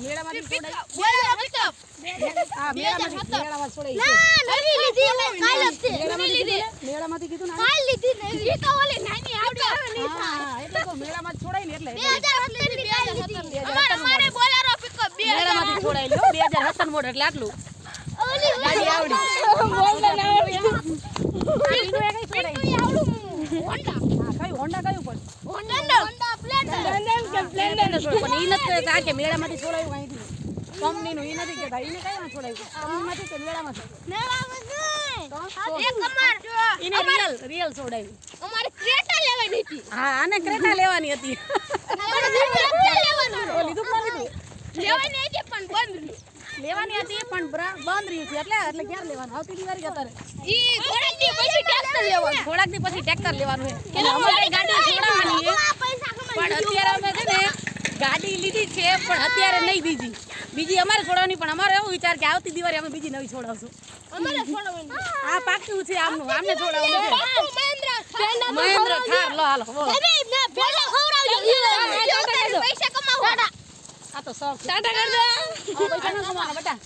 મેળામાંથી છોડાય બોલા પિકઅપ આ મેળામાં છોડાય ના નવી લીધી મે કાલ જ મેળામાંથી કીધું ને કાલ લીધી નવી ઈ તો ઓલી નાની આવડી હા એટલે તો મેળામાં છોડાય ને એટલે 2017 ની અમારે બોલારો પિકઅપ મેળામાંથી છોડાય લ્યો 2017 મોડલ એટલે આટલું ઓલી ગાડી આવડી બોલતા ના આવડી ઈનો એ કઈ છોડાય હોન્ડા હા કયું હોન્ડા કયું પણ હોન્ડા સ્પ્લેન્ડર પણ ઈ નથી કહેતા કે મેળામાંથી છોડાયું અહીંથી કંપનીનું ઈ નથી કહેતા ઈને કઈ છોડાયું કંપનીમાંથી કે મેળામાંથી મેળામાં તો એક અમાર ઈને રિયલ છોડાયું અમારે ક્રેટા લેવાની હતી હા આને ક્રેટા લેવાની હતી અમારે ક્રેટા લેવાનું ઓ લીધું કે ના લીધું લેવાની હતી પણ બંધ રહ્યું લેવાની હતી પણ બંધ રહ્યું છે એટલે ક્યારે લેવાનું આવતી દિવાળી અત્યારે ઈ થોડાક દી પછી ટ્રેક્ટર લેવાનું થોડાક દી પછી ટ્રેક્ટર લેવાનું છે કે અમારે ગાડી છોડાવવાની છે પૈસા પણ અત્યારે અમે છે ને ગાડી લીધી છે પણ અત્યારે નહીં બીજી અમારે છોડાવવાની પણ અમારો એવો વિચાર કે આવતી દિવાળી અમે બીજી નવી છોડાવશું અમારે છોડવાની આ પાક્કું છે આમને છોડાવવાનું છે મહેન્દ્ર થાર લો હાલો બોલો તમે મે પેલા ખવડાવજો પૈસા કમાવો આ તો શોખ ટાટા કરજો પૈસા ન કમાવા બેટા